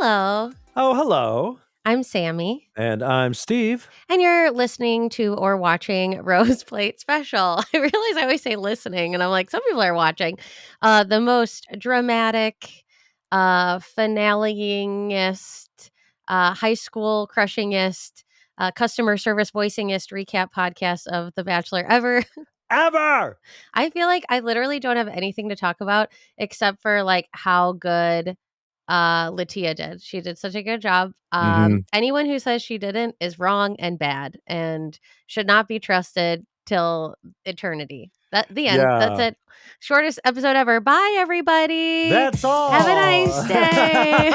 Hello, Oh, hello. I'm Sammy, And I'm Steve. and you're listening to or watching Rose Plate Special. I realize I always say listening, and I'm like, some people are watching. The most dramatic, finaleingest, high school crushingest, customer service voicingest recap podcast of The Bachelor ever. Ever! I feel like I literally don't have anything to talk about except for like how good Litia did. She did such a good job. Mm-hmm. Anyone who says she didn't is wrong and bad and should not be trusted till eternity. The end. That's Yeah, it. Shortest episode ever. Bye everybody. that's Have a all. nice day.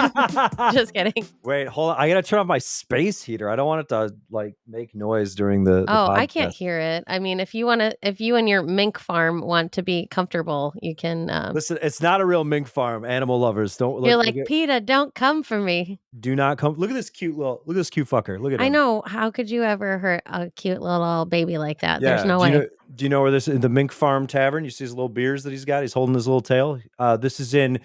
Just kidding. Wait, hold on. I gotta turn off my space heater. I don't want it to make noise during the Oh, I can't podcast. hear it. I mean, if you and your mink farm want to be comfortable, you can Listen, it's not a real mink farm. Animal lovers, don't you're look. like, PETA, don't come for me. Do not come. Look at this cute fucker. Look at I him. know. How could you ever hurt a cute little baby like that? There's Yeah. no way. Do you know where this in the Mink Farm Tavern? You see his little beers that he's got. He's holding his little tail. This is in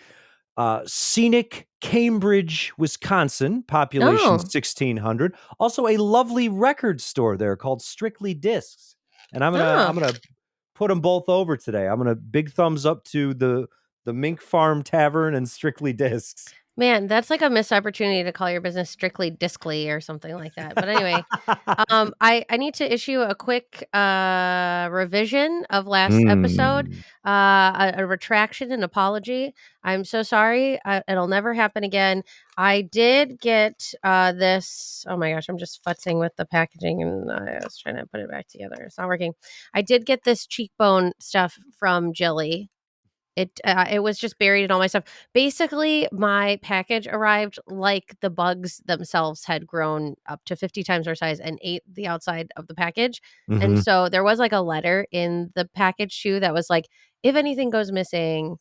scenic Cambridge, Wisconsin, population Oh, 1,600. Also, a lovely record store there called Strictly Discs. And I'm oh. gonna put them both over today. I'm gonna big thumbs up to the Mink Farm Tavern and Strictly Discs. Man, that's like a missed opportunity to call your business Strictly Discly or something like that. But anyway, I need to issue a quick revision of last episode, Mm. a retraction and apology. I'm so sorry. It'll never happen again. I did get this. Oh my gosh, I'm just futzing with the packaging and I was trying to put it back together. It's not working. I did get this cheekbone stuff from Jilly. It was just buried in all my stuff. Basically, my package arrived like the bugs themselves had grown up to 50 times their size and ate the outside of the package. And Mhm. so there was like a letter in the package too that was like, if anything goes missing,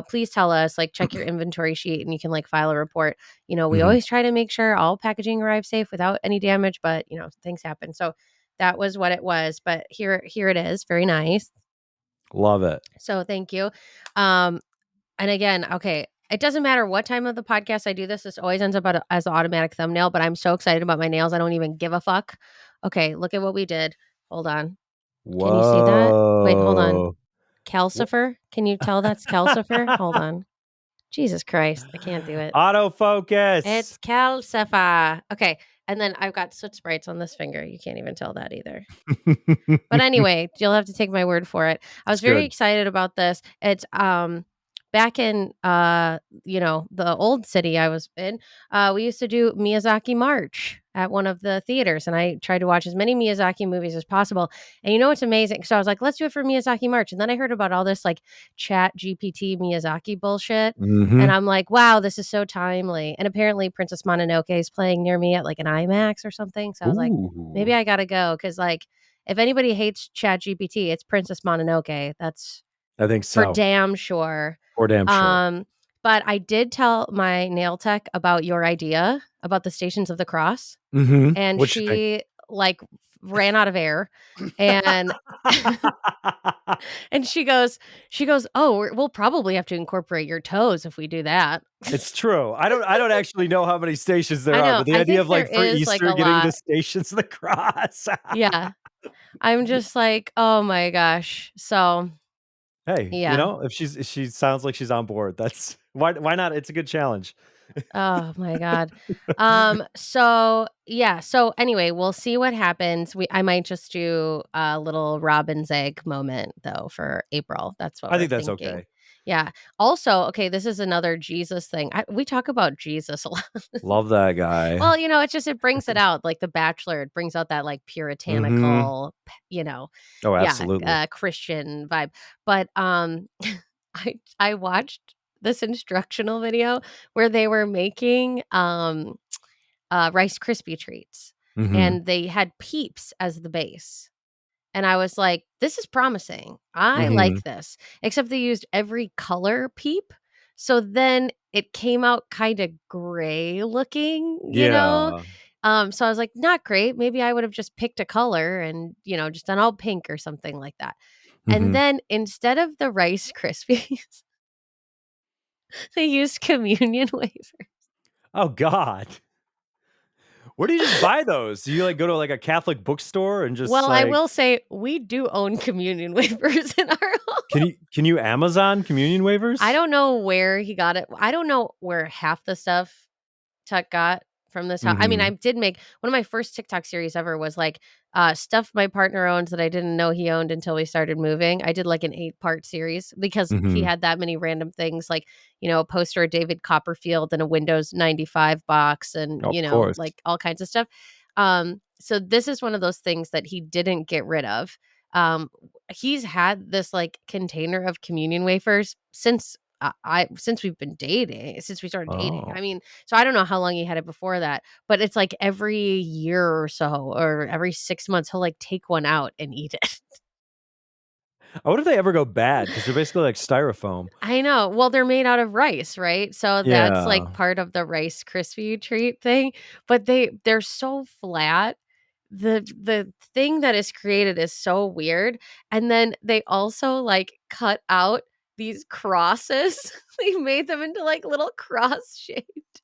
please tell us, like check your inventory sheet and you can like file a report. We Mhm. always try to make sure all packaging arrives safe without any damage, but things happen. So that was what it was. But here it is. Very nice. Love it. So thank you. Um, and again, okay, it doesn't matter what time of the podcast I do this. This always ends up as an automatic thumbnail, but I'm so excited about my nails. I don't even give a fuck. Okay, look at what we did. Hold on. Can you see that? Wait, hold on. Whoa. Calcifer? Can you tell that's calcifer? Hold on. Jesus Christ, I can't do it. Autofocus. It's calcifer. Okay, and then I've got soot sprites on this finger. You can't even tell that either. But anyway, you'll have to take my word for it. I was It's very good. excited about this. It's back in the old city I was in, we used to do Miyazaki March at one of the theaters, and I tried to watch as many Miyazaki movies as possible. And you know what's amazing? So I was like, let's do it for Miyazaki March. And then I heard about all this like chat GPT Miyazaki bullshit. And Mhm. I'm like, wow, this is so timely. And apparently Princess Mononoke is playing near me at like an IMAX or something. So I was like, maybe Ooh. I gotta go because like if anybody hates chat GPT, it's Princess Mononoke. That's I think for so. damn sure. For damn sure. Um, but I did tell my nail tech about your idea about the Stations of the Cross, Mhm. and What'd you think? she like ran out of air, and and she goes, oh, we'll probably have to incorporate your toes if we do that. It's true. I don't actually know how many stations there I are, know. but the I idea think of there for is like Easter a getting the lot. Stations of the Cross. Yeah, I'm just like, oh my gosh. So Hey, yeah. if she sounds like she's on board. That's why not? It's a good challenge. Oh my god. So yeah, so anyway, we'll see what happens. I might just do a little robin's egg moment though for April. That's what I we're think that's thinking. okay. Yeah. Also, okay, this is another Jesus thing. We talk about Jesus a lot. Love that guy. Well, it brings it out like The Bachelor. It brings out that like Mhm. puritanical, Oh, yeah, absolutely. Christian vibe. But I watched this instructional video where they were making Rice Krispie treats Mhm. and they had Peeps as the base. And I was like, this is promising. I Mhm. like this. Except they used every color Peep. So then it came out kind of gray looking. Yeah. So I was like, not great. Maybe I would have just picked a color and, just done all pink or something like that. And Mhm. then instead of the Rice Krispies, they used communion wafers. Oh God. Where do you just buy those? Do you like go to like a Catholic bookstore and just Well, I like will say we do own communion wafers in our home. can you Amazon communion I waivers? don't know where he got it. I don't know where half the stuff Tuck got from this house. I mean, I Mhm. did make one of my first TikTok series ever was like stuff my partner owns that I didn't know he owned until we started moving. I did like an 8-part series because he Mhm. had that many random things like, a poster of David Copperfield and a Windows 95 box and, Of course. like all kinds of stuff. So this is one of those things that he didn't get rid of. He's had this like container of communion wafers since since we've been dating, since we started dating. I Oh. mean, so I don't know how long he had it before that, but it's like every year or so or every 6 months, he'll like take one out and eat it. I wonder if they ever go bad because 'cause they're basically like styrofoam. I know. Well, they're made out of rice, right? So that's like Yeah. part of the Rice Krispie treat thing, but they're so flat. The thing that is created is so weird, and then they also, like, cut out these crosses. They made them into, like, little cross shaped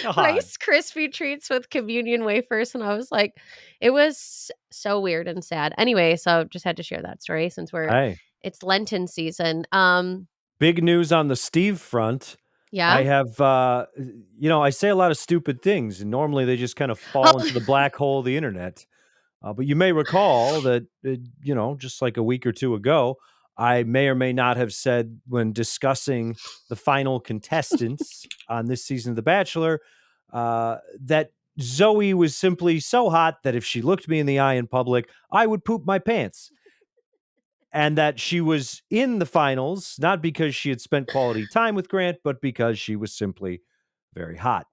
God. Rice Krispie treats with communion wafers, and I was like it was so weird and sad. Anyway, so just had to share that story since Hey, it's Lenten season. big news on the Steve front. I Yeah? have, I say a lot of stupid things, and normally they just kind of Oh, fall into the black hole of the internet. But you may recall that, just like a week or two ago, I may or may not have said when discussing the final contestants on this season of The Bachelor that Zoe was simply so hot that if she looked me in the eye in public, I would poop my pants. And that she was in the finals, not because she had spent quality time with Grant, but because she was simply very hot.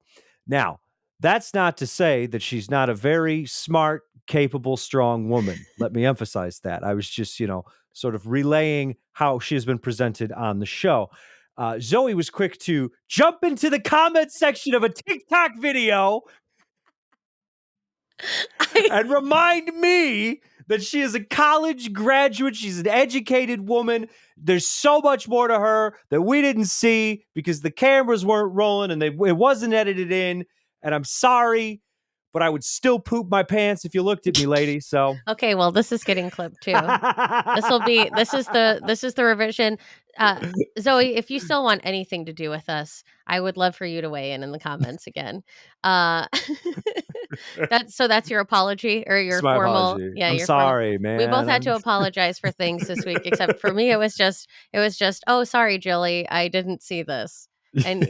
Now, that's not to say that she's not a very smart, capable, strong woman. Let me emphasize that. I was just, sort of relaying how she has been presented on the show. Zoe was quick to jump into the comment section of a TikTok video I and remind me that she is a college graduate. She's an educated woman. There's so much more to her that we didn't see because the cameras weren't rolling and it wasn't edited in. And I'm sorry, but I would still poop my pants if you looked at me, lady. So. okay, well, this is getting clipped too. This is the revision. Uh, Zoe, if you still want anything to do with us, I would love for you to weigh in the comments again. Uh, that's your apology or It's your my formal apology. yeah, I'm your formal sorry, we both man. had to apologize for things this week, except for me, it was just, "Oh, sorry, Jilly, I didn't see this." And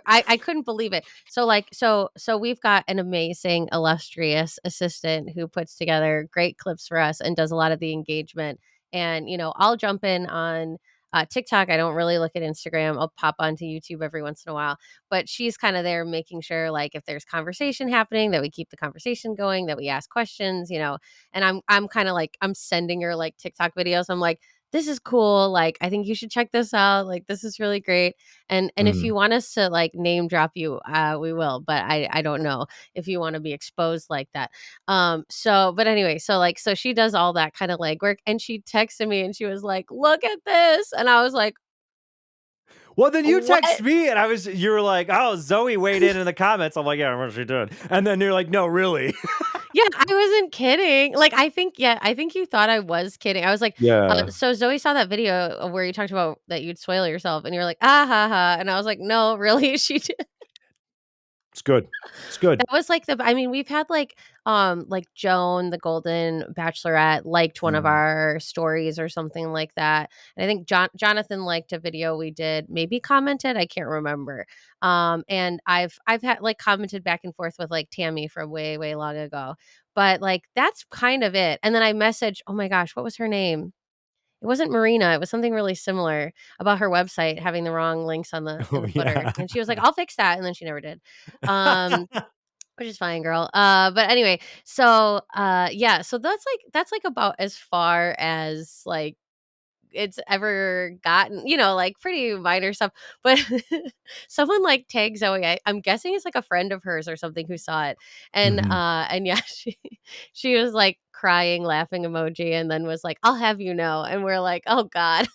I couldn't believe it. So we've got an amazing, illustrious assistant who puts together great clips for us and does a lot of the engagement. And I'll jump in on TikTok. I don't really look at Instagram. I'll pop onto YouTube every once in a while, but she's kind of there making sure, like, if there's conversation happening, that we keep the conversation going, that we ask questions. And I'm kind of like I'm sending her like TikTok videos. I'm like, this is cool. Like, I think you should check this out. Like, this is really great. And if Mm. you want us to like name drop you, we will. But I don't know if you want to be exposed like that. But anyway, so she does all that kind of legwork, and she texted me and she was like, "Look at this," and I was like, Well, then you "What?" text me, and you were like, "Oh, Zoe weighed in the comments." I'm like, "Yeah, what's she doing?" And then you're like, "No, really." Yeah, I wasn't kidding. Like, I think you thought I was kidding. I was like, Yeah, so Zoe saw that video of where you talked about that you'd spoil yourself, and you were like, ah ha ha, and I was like, no, really, she did. it's good. It's good. That was like I mean, we've had like Joan, the Golden Bachelorette, liked one of Mm. our stories or something like that. And I think Jonathan liked a video we did, maybe commented, I can't remember. And I've had like commented back and forth with like Tammy from way, way long ago. But like that's kind of it. And then I messaged, oh my gosh, what was her name? It wasn't Marina, it was something really similar about her website having the wrong links on the in Oh the footer. yeah. And she was like, I'll fix that. And then she never did. Um which is fine, girl. But anyway, yeah, so that's like about as far as like it's ever gotten, like pretty minor stuff. But someone like tagged Zoe. I'm guessing it's like a friend of hers or something who saw it. Mhm. And yeah, she was like crying, laughing emoji, and then was like, I'll have you know. And we're like, oh God.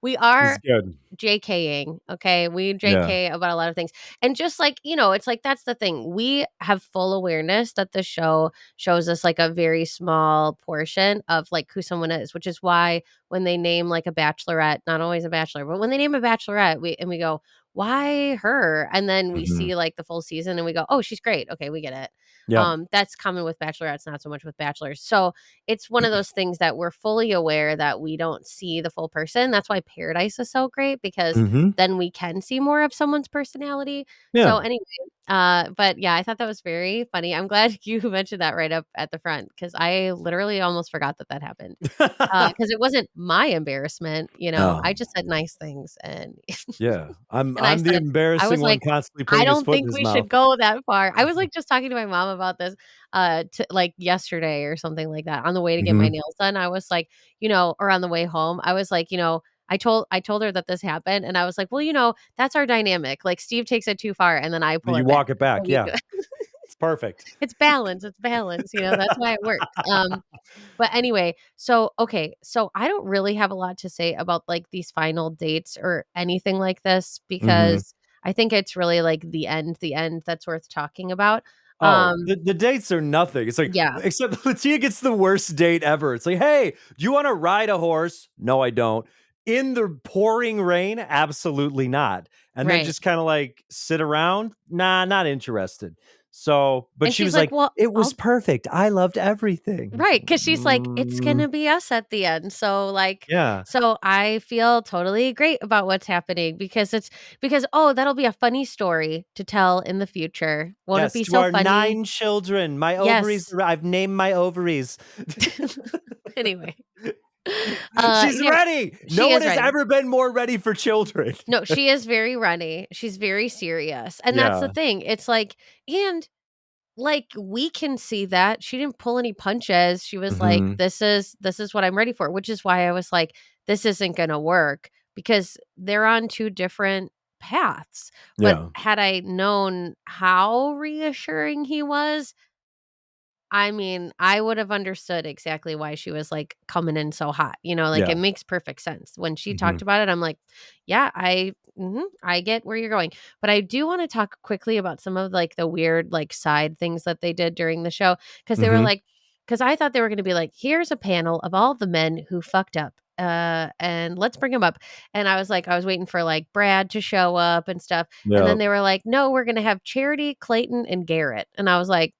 We He's are good. JKing, okay? We Yeah. JK about a lot of things. And just like, it's like that's the thing. We have full awareness that the show shows us like a very small portion of like who someone is, which is why when they name like a bachelorette, not always a bachelor, but when they name a bachelorette, we go, "Why her?" And then we Mhm. see like the full season and we go, "Oh, she's great. Okay, we get it." Yep. That's common with bachelorettes, not so much with bachelors. So, it's one of those things that we're fully aware that we don't see the full person. That's why Paradise is so great because Mhm. then we can see more of someone's personality. So Yeah. anyway, but yeah, I thought that was very funny. I'm glad you mentioned that right up at the front because I literally almost forgot that that happened. Because it wasn't my embarrassment, I No. just said nice things and Yeah. I'm and I I'm the said I embarrassing was one like, constantly "I putting his don't foot in think his we should mouth. go that far." I was, like, just talking to my mom about this, like, yesterday or something like that on the way to get my Mhm. nails done. I was like, or on the way home, I was like, I told her that this happened, and I was like, "Well, that's our dynamic. Like, Steve takes it too far, and then I pull You it back. walk it That's what back, we yeah. do." It's perfect. It's balance, that's why it works. But anyway, so okay, so I don't really have a lot to say about like these final dates or anything like this Mhm. because I think it's really like the end that's worth talking about. Oh, Um, the dates are nothing. It's like yeah, except Latia gets the worst date ever. It's like, "Hey, do you wanna ride a horse?" "No, I don't." "In the pouring rain?" "Absolutely not." And then right. just kinda, like, sit around? "Nah, not interested." So but And she she's was like, like, "Well, "It was I'll." perfect. I loved everything." Right, because she's like, "It's Mm, gonna be us at the end." So, like, yeah. so I feel totally great about what's happening because, "Oh, that'll be a funny story to tell in the future. Won't it Yes, be to so our funny?" 9 children. My ovaries Yes. are I've named my ovaries. Anyway, She's yeah, ready. No she one is has ready. ever been more ready for children. No, she is very runny. She's very serious, and that's the Yeah. thing. It's like and, like, we can see that. She didn't pull any punches. She was like, Mhm. "This is what I'm ready for," which is why I was like, "This isn't gonna work," because they're on 2 different paths. But Yeah. had I known how reassuring he was, I mean, I would have understood exactly why she was, like, coming in so hot, like, Yeah. it makes perfect sense. When she Mhm. talked about it, I'm like, "Yeah, I get where you're going." But I do wanna talk quickly about some of, like, the weird, like, side things that they did during the show because they were Mhm. like, because I thought they were gonna be like, "Here's a panel of all the men who fucked up, and let's bring them up." And I was like I was waiting for, like, Brad to show up and stuff, and then Yep. they were like, "No, we're gonna have Charity, Clayton, and Garrett." And I was like,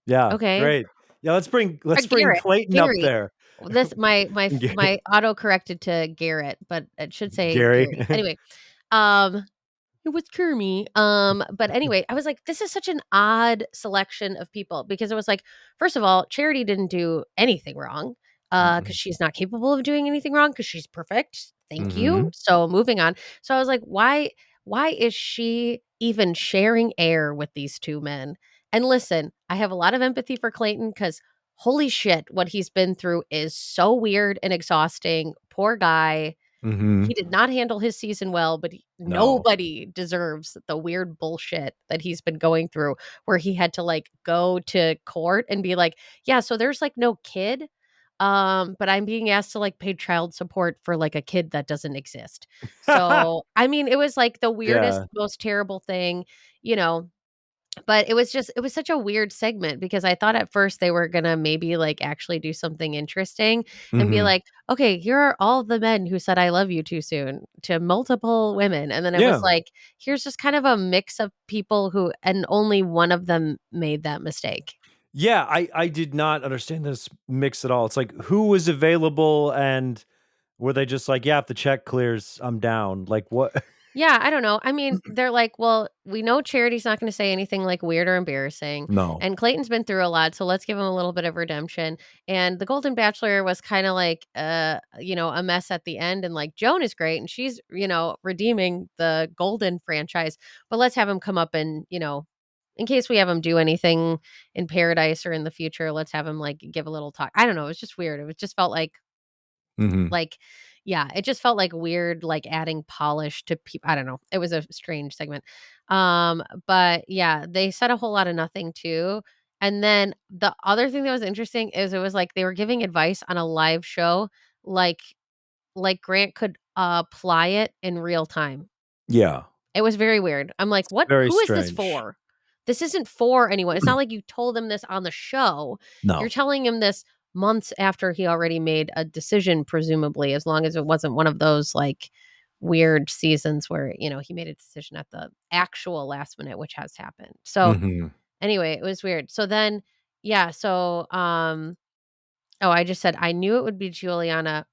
Yeah, "Okay." great. Yeah, let's bring Garrett, Clayton up Gary. there. This Ga my auto corrected to Garrett, but it should say Gary. Gary. Anyway, um, it was Kermie. But anyway, I was like, this is such an odd selection of people because it was like, first of all, Charity didn't do anything wrong, because Mm-mm. she's not capable of doing anything wrong because she's perfect. Thank you. Mhm. So moving on. So I was like, why is she even sharing air with these two men? And listen, I have a lot of empathy for Clayton because holy shit, what he's been through is so weird and exhausting. Poor guy. He Mhm. did not handle his season well, but No. nobody deserves the weird bullshit that he's been going through where he had to, like, go to court and be like, "Yeah, so there's, like, no kid, but I'm being asked to, like, pay child support for, like, a kid that doesn't exist." So, I mean, it was, like, the weirdest, Yeah. most terrible thing, you know? But it was such a weird segment because I thought at first they were gonna maybe, like, actually do something interesting and be Mhm. like, "Okay, here are all the men who said 'I love you' too soon to multiple women," and then it was Yeah. like, here's just kind of a mix of people who and only one of them made that mistake. Yeah, I did not understand this mix at all. It's like, who was available, and were they just like, "Yeah, if the check clears, I'm down." Like, what? Yeah, I don't know. I mean, they're like, "Well, we know Charity's not gonna say anything, like, weird or embarrassing, No. and Clayton's been through a lot, so let's give him a little bit of redemption." And the Golden Bachelor was kinda like, a mess at the end, and, like, Joan is great, and she's, redeeming the Golden franchise, but let's have him come up and, in case we have him do anything in Paradise or in the future, let's have him, like, give a little talk. I don't know, it was just weird. It was just felt Mhm. like, yeah, it just felt like weird, like adding polish to people. I don't know. It was a strange segment. But yeah, they said a whole lot of nothing too. And then the other thing that was interesting is it was like they were giving advice on a live show, like like Grant could apply it in real time. Yeah. It was very weird. I'm like, "What Very who is this strange. for? This isn't for anyone." It's not like you told him this on the show. You're No. telling him this months after he already made a decision, presumably, as long as it wasn't one of those, like, weird seasons where, he made a decision at the actual last minute, which has happened. So, Mhm. anyway, it was weird. So then yeah, so, oh, I just said, "I knew it would be Juliana.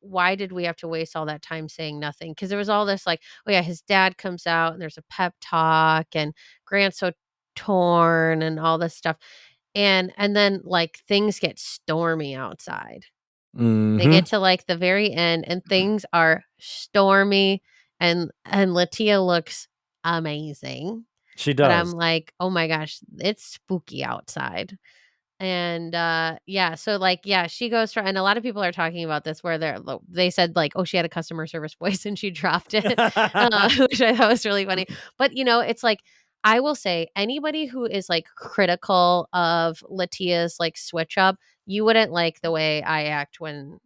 Why did we have to waste all that time saying nothing?" Because there was all this like, oh, yeah, his dad comes out and there's a pep talk and Grant's so torn and all this stuff. And then, like, things get stormy outside. They get Mhm. to, like, the very end and things are stormy and Latia looks amazing. She But I'm does. like, "Oh my gosh, it's spooky outside." And, yeah, so, like, yeah, she goes for and a lot of people are talking about this where they said, like, "Oh, she had a customer service voice and she dropped it," which I thought was really funny. But, it's like, I will say anybody who is, like, critical of Latia's, like, switch up, you wouldn't like the way I act when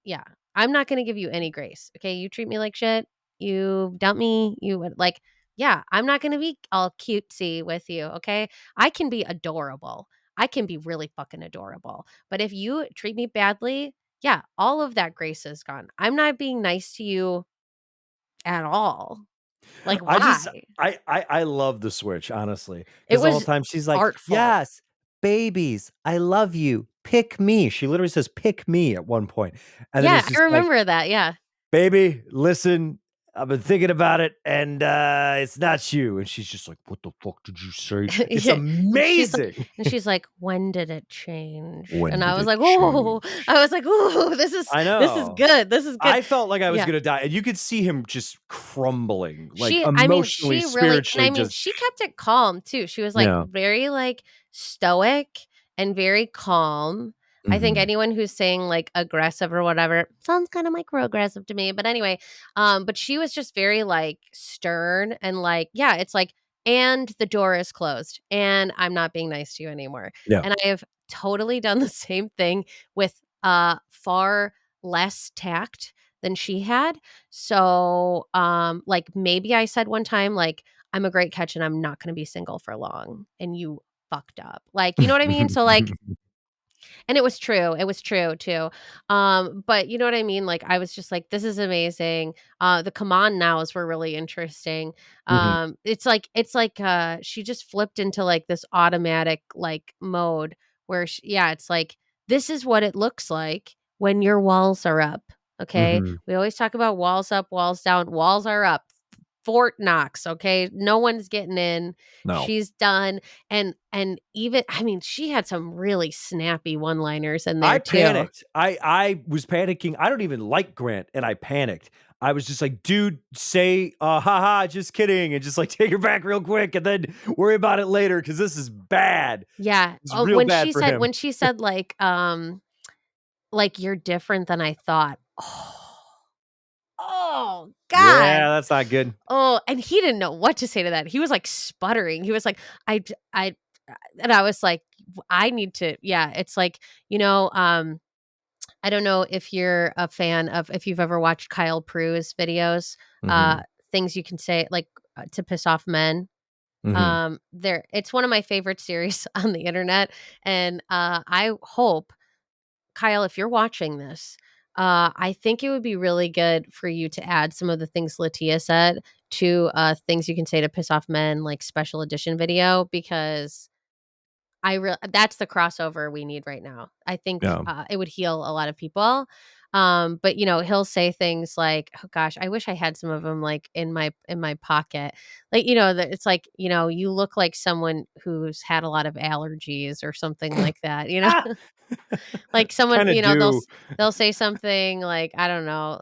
yeah, I'm not gonna give you any grace, okay? You treat me like shit, you dump me, you would like yeah, I'm not gonna be all cutesy with you, okay? I can be adorable. I can be really fucking adorable. But if you treat me badly, yeah, all of that grace is gone. I'm not being nice to you at all. Like, I just why? I love the switch, honestly, It because the whole was time she's like, artful. "Yes, babies, I love you. Pick me." She literally says, "Pick me" at one point, and then Yeah, it's I just like, remember that, yeah. "Baby, listen, I've been thinking about it, and, it's not you." And she's just like, "What the fuck did you say?" It's Yeah, and amazing. she's like, "When did it change?" When And I did was it like, "Oh," change? I was like, "Ooh, this is I know. good, this is good." I felt like I was Yeah. gonna die, and you could see him just crumbling, like, She I mean, emotionally, she really and I spiritually, mean, just she kept it calm too. She was, like, yeah. very, like, stoic and very calm. I think Mhm. anyone who's saying, like, aggressive or whatever sounds kinda microaggressive to me, but anyway, but she was just very, like, stern and, like, yeah, it's like, "And the door is closed, and I'm not being nice to you anymore." Yeah. And I have totally done the same thing with, far less tact than she had. So, like, maybe I said one time, like, "I'm a great catch and I'm not gonna be single for long, and you fucked up." Like, you know what I mean? So, like and it was true too. But you know what I mean? Like, I was just like, "This is amazing." The come on nows were really interesting. Mhm. She just flipped into, like, this automatic, like, mode where sh yeah, it's like, "This is what it looks like when your walls are up." Okay? Mhm. We always talk about walls up, walls down. Walls are up. Fort Knox, okay? No one's getting in. No. She's done, and even I mean, she had some really snappy one-liners in I there too. panicked. I was panicking. I don't even like Grant, and I panicked. I was just like, "Dude, say, haha, just kidding," and just, like, take her back real quick and then worry about it later because this is bad. Yeah. It's Oh, real bad for him. when she said, like, "You're different than I thought." Oh, Yeah, God. that's not good. Oh, and he didn't know what to say to that. He was, like, sputtering. He was like, I" and I was like, I need to" yeah, it's like, I don't know if you're a fan of if you've ever watched Kyle Prue's videos, Mhm. things you can say, like, to piss off men. Mhm. There it's one of my favorite series on the internet, and, I hope, Kyle, if you're watching this, I think it would be really good for you to add some of the things Latia said to, things you can say to piss off men, like, special edition video, because that's the crossover we need right now. I think, Yeah. it would heal a lot of people. But, he'll say things like, oh gosh, I wish I had some of them, like, in my pocket. Like, that it's like, "You look like someone who's had a lot of allergies," or something like that, you know? Ah! Like, someone, Kinda do. they'll say something like, I don't know,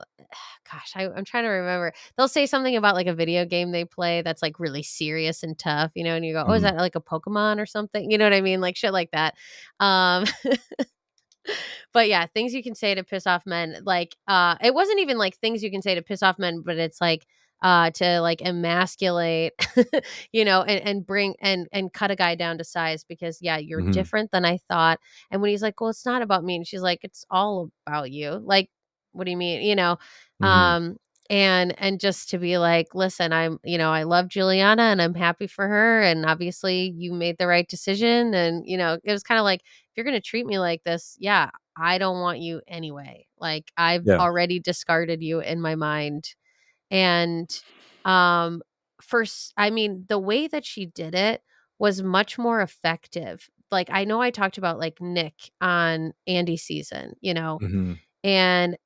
gosh, I'm trying to remember. They'll say something about, like, a video game they play that's, like, really serious and tough, and you go, "Oh, is Mhm. that like a Pokemon or something?" You know what I mean? Like, shit like that. Um, but yeah, things you can say to piss off men, like, it wasn't even, like, things you can say to piss off men, but it's, like, to, like, emasculate, and bring and cut a guy down to size because, yeah, you're Mhm. different than I thought, and when he's like, "Well, it's not about me," and she's like, "It's all about you." Like, what do you mean?" You know? Mhm. Um, and just to be like, "Listen, I love Juliana and I'm happy for her, and obviously you made the right decision." And, it was kinda like, "If you're gonna treat me like this, yeah, I don't want you anyway. Like, I've Yeah. already discarded you in my mind." And, um, I mean, the way that she did it was much more effective. Like, I know I talked about, like, Nick on Andy's season, Mhm. and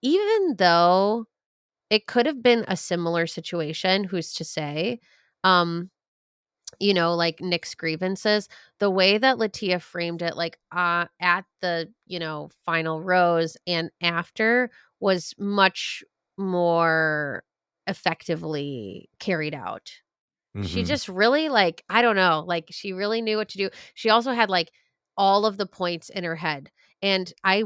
even though it could have been a similar situation, who's to say, um, like Nick's grievances, the way that Latia framed it, like, at the, final rose and after was much more effectively carried out. She Mhm. just really, like, I don't know, like, she really knew what to do. She also had, like, all of the points in her head, and I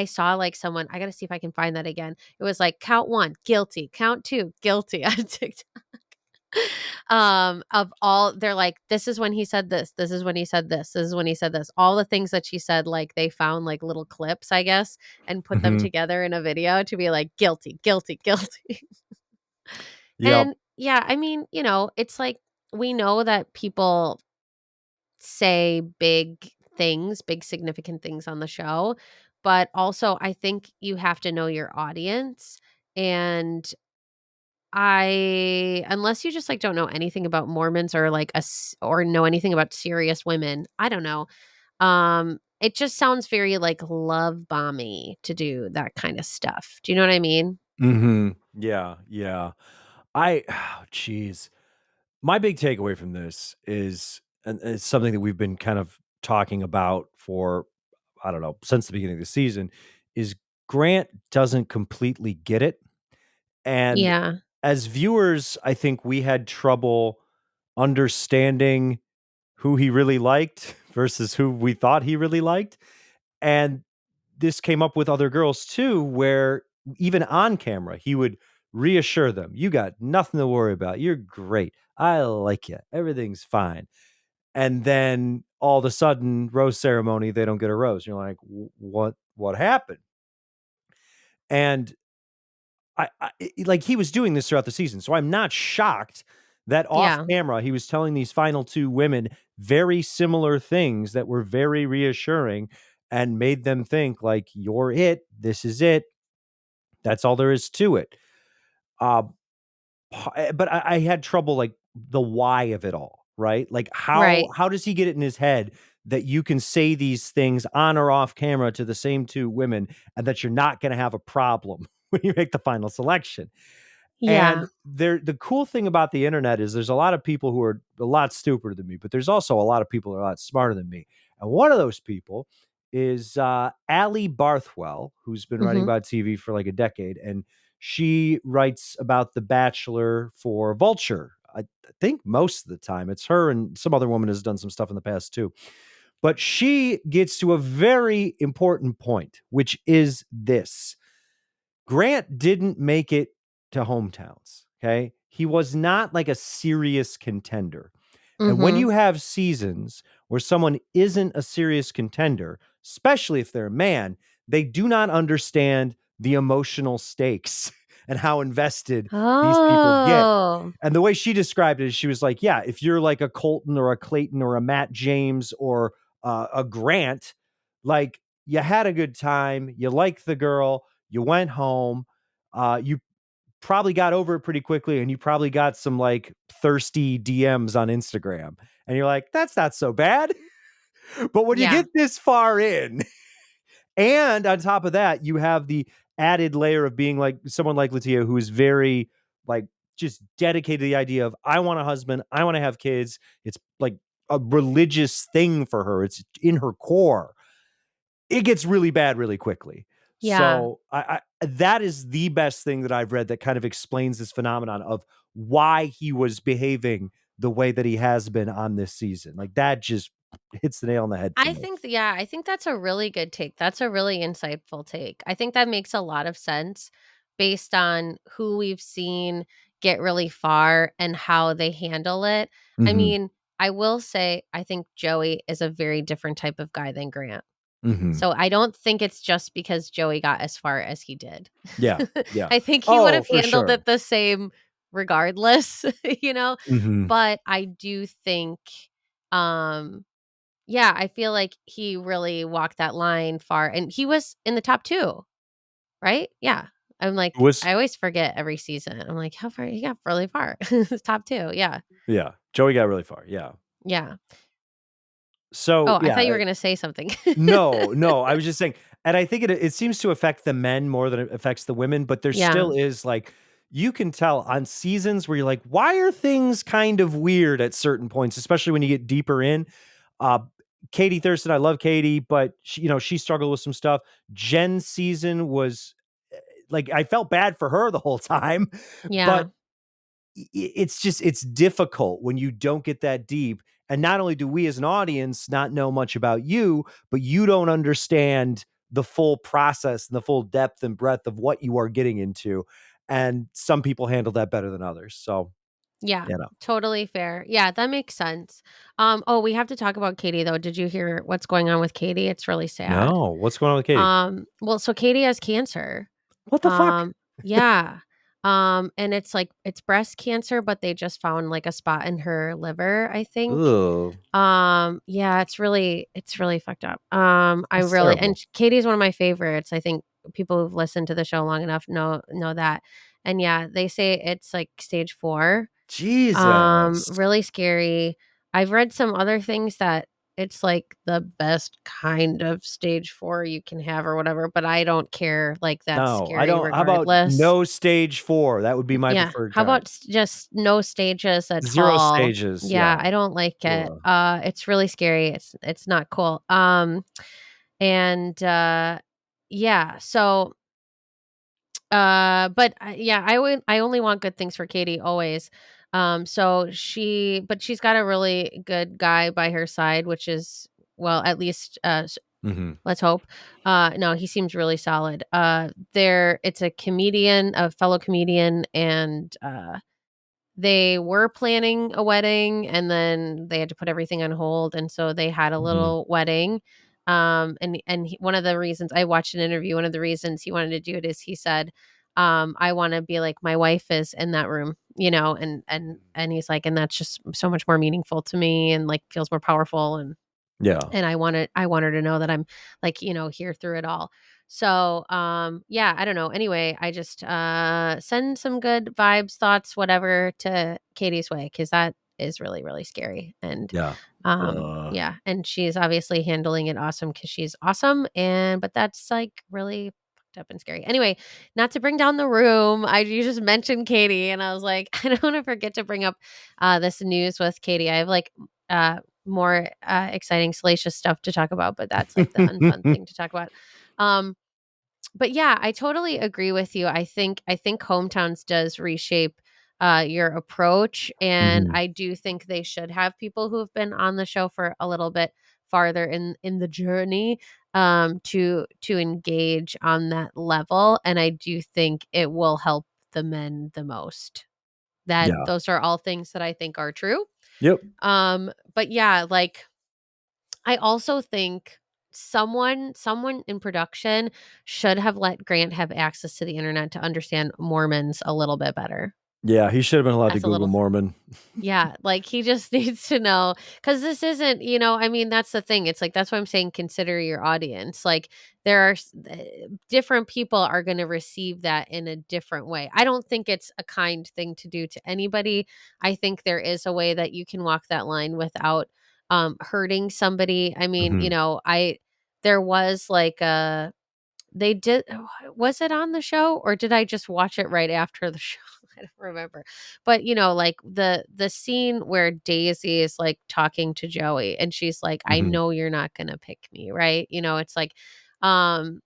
saw, like, someone I gotta see if I can find that again. It was like, "Count 1, guilty. Count 2, guilty," on TikTok. Of all they're like, "This is when he said this. This is when he said this. This is when he said this." All the things that she said, like, they found, like, little clips, I guess, and put them Mhm. together in a video to be like, "Guilty, guilty, guilty." Yep. And, yeah, I mean, it's like, we know that people say big things, big significant things on the show, but also I think you have to know your audience, and unless you just, like, don't know anything about Mormons or, like, or know anything about serious women, I don't know, it just sounds very, like, love bomby to do that kinda stuff. Do you know what I mean? Mhm. Yeah, yeah. Jeez. My big takeaway from this is, and it's something that we've been kind of talking about for, I don't know, since the beginning of the season, is Grant doesn't completely get it. And Yeah. as viewers, I think we had trouble understanding who he really liked versus who we thought he really liked. And this came up with other girls too, where even on camera, he would reassure them, "You got nothing to worry about. You're great. I like you. Everything's fine." And then all of a sudden, rose ceremony, they don't get a rose. You're like, What happened?" And like he was doing this throughout the season, so I'm not shocked that off Yeah. camera he was telling these final two women very similar things that were very reassuring and made them think like, "You're it. This is it. That's all there is to it." Uh, but I had trouble like the why of it all, right? Like Right. how does he get it in his head that you can say these things on or off camera to the same two women and that you're not going to have a problem when you make the final selection? And Yeah. the cool thing about the internet is there's a lot of people who are a lot stupider than me, but there's also a lot of people who are a lot smarter than me. And one of those people is Allie Barthwell, who's been writing Mhm. about TV for like a decade, and she writes about The Bachelor for Vulture. I think most of the time it's her, and some other woman has done some stuff in the past too. But she gets to a very important point, which is this: Grant didn't make it to hometowns, okay? He was not like a serious contender. And when you Mhm. have seasons where someone isn't a serious contender, especially if they're a man, they do not understand the emotional stakes and how invested these people get. Oh. And the way she described it is she was like, "Yeah, if you're like a Colton or a Clayton or a Matt James or a Grant, like you had a good time, you liked the girl, you went home, you probably got over it pretty quickly, and you probably got some like thirsty DMs on Instagram. And you're like, that's not so bad." But when you Yeah. get this far in, and on top of that, you have the added layer of being like someone like Latia, who is very like just dedicated to the idea of, "I want a husband, I want to have kids." It's like a religious thing for her. It's in her core. It gets really bad really quickly. Yeah. So I that is the best thing that I've read that kind of explains this phenomenon of why he was behaving the way that he has been on this season. Like that just hits the nail on the head for me. I think that's a really good take. That's a really insightful take. I think that makes a lot of sense based on who we've seen get really far and how they handle it. I Mhm. mean, I will say I think Joey is a very different type of guy than Grant. Mhm. So I don't think it's just because Joey got as far as he did. Yeah, yeah. I think he would Oh, have for handled sure. it the same regardless, you know? Mhm. But I do think, um, yeah, I feel like he really walked that line far, and he was in the top 2, right? Yeah. I'm like, Was I always forget every season. I'm like, how far he got really far. Top 2, yeah. Yeah, Joey got really far, yeah. Yeah. So, Oh, I yeah, thought you were gonna say something. no, no, I was just saying, and I think it seems to affect the men more than it affects the women, but there Yeah. still is, like, you can tell on seasons where you're like, "Why are things kind of weird at certain points?" Especially when you get deeper in. Uh, Katie Thurston, I love Katie, but she struggled with some stuff. Jen's season was, like, I felt bad for her the whole time, Yeah. but it's difficult when you don't get that deep, and not only do we as an audience not know much about you, but you don't understand the full process and the full depth and breadth of what you are getting into, and some people handle that better than others. So, Yeah. you know. Totally fair. Yeah, that makes sense. Oh, we have to talk about Katie though. Did you hear what's going on with Katie? It's really sad. No, what's going on with Katie? Well, so Katie has cancer. What the fuck? Um, yeah. And it's like it's breast cancer, but they just found like a spot in her liver, I think. Ugh, Yeah, it's really fucked up. I that's really and terrible. Katie's one of my favorites. I think people who've listened to the show long enough know that. And yeah, they say it's like stage 4. Jesus. Really scary. I've read some other things that it's like the best kind of stage 4 you can have or whatever, but I don't care. Like that's No, I scary don't. How about regardless. no stage 4? That would be my Yeah. preferred How kind. about just no stages at 0 all? stages, Yeah, yeah. I don't like it. Ugh. It's really scary. It's not cool. And yeah, so but yeah, I only want good things for Katie always. But she's got a really good guy by her side, which is well, at least Mhm. let's hope. No, he seems really solid. It's a comedian, a fellow comedian, and they were planning a wedding and then they had to put everything on hold, and so they had a Mhm. little wedding. One of the reasons I watched an interview, one of the reasons he wanted to do it is he said, I want to be like my wife is in that room, and he's like, and that's just so much more meaningful to me and like feels more powerful, Yeah. and I want her to know that I'm like, here through it all. So, yeah, I don't know. Anyway, I just send some good vibes, thoughts, whatever to Katie's way cuz that is really really scary. And Yeah. Ugh. yeah, and she's obviously handling it awesome cuz she's awesome, and but that's like really fucked up and scary. Anyway, not to bring down the room. You just mentioned Katie and I was like, I don't want to forget to bring up this news with Katie. I have like uh more exciting, salacious stuff to talk about, but that's like the unfun thing to talk about. Um, but yeah, I totally agree with you. I think hometowns does reshape your approach, and Mhm. I do think they should have people who have been on the show for a little bit farther in the journey to engage on that level, and I do think it will help the men the most. That Yeah. those are all things that I think are true. Yep. But yeah, like I also think someone in production should have let Grant have access to the internet to understand Mormons a little bit better. Yeah, he should have been allowed to That's a Google little Mormon. yeah, like he just needs to know because this isn't, I mean, that's the thing. It's like that's why I'm saying consider your audience. Like there are different people are going to receive that in a different way. I don't think it's a kind thing to do to anybody. I think there is a way that you can walk that line without hurting somebody. I mean, Mhm. I there was like a they did was it on the show or did I just watch it right after the show? I don't remember. But, like the scene where Daisy is like talking to Joey and she's like, "I Mhm. know you're not going to pick me," right? It's like um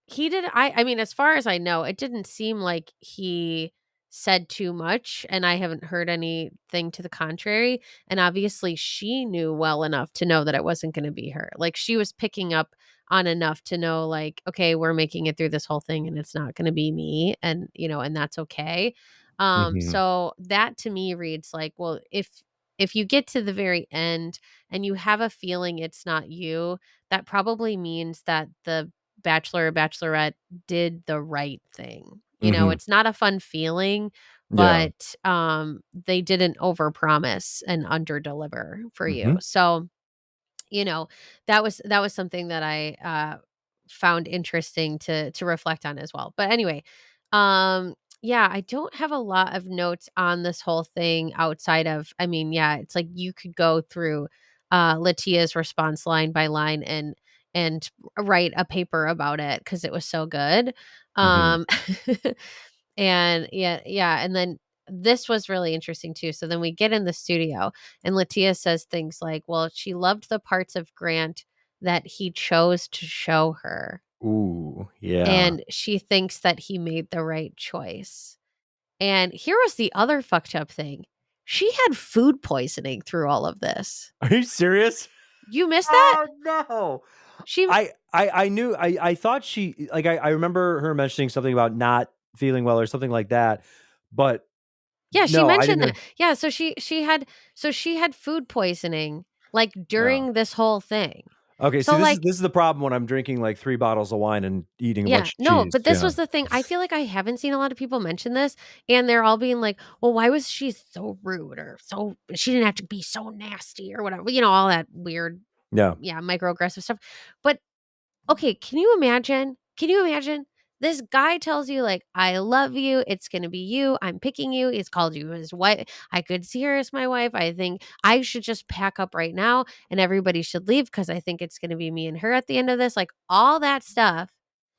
he did I mean, as far as I know, it didn't seem like he said too much, and I haven't heard anything to the contrary, and obviously she knew well enough to know that it wasn't gonna be her. Like, she was picking up on enough to know, like, "Okay, we're making it through this whole thing, and it's not gonna be me," and that's okay. Mhm. So that to me reads like, well, if you get to the very end and you have a feeling it's not you, that probably means that the bachelor or bachelorette did the right thing. You know, Mhm. it's not a fun feeling, Yeah. but, they didn't overpromise and underdeliver for you. Mhm. So, you know, that was something that I, found interesting to reflect on as well. But anyway, yeah, I don't have a lot of notes on this whole thing outside of, I mean, yeah, it's like you could go through Latia's response line by line and write a paper about it because it was so good. Mhm. Um and yeah, and then this was really interesting too. So then we get in the studio and Latia says things like, well, she loved the parts of Grant that he chose to show her. Ooh, yeah. And she thinks that he made the right choice. And here was the other fucked up thing. She had food poisoning through all of this. Are you serious? You missed that? Oh, no. She I knew I thought she like, I remember her mentioning something about not feeling well or something like that, but Yeah, she no, I didn't mentioned that. know. Yeah, so she had food poisoning like Yeah. during this whole thing. Okay, see, So like this is the problem when I'm drinking, like, 3 bottles of wine and eating a yeah, bunch of no, cheese, but this yeah. was the thing. I feel like I haven't seen a lot of people mention this and they're all being like, "Well, why was she so rude or so she didn't have to be so nasty or whatever." You know, all that weird Yeah. yeah, microaggressive stuff. But okay, can you imagine? Can you imagine? This guy tells you like, "I love you. It's gonna be you. I'm picking you." He's called you his wife. I could see her as my wife. I think I should just pack up right now and everybody should leave because I think it's gonna be me and her at the end of this. Like all that stuff.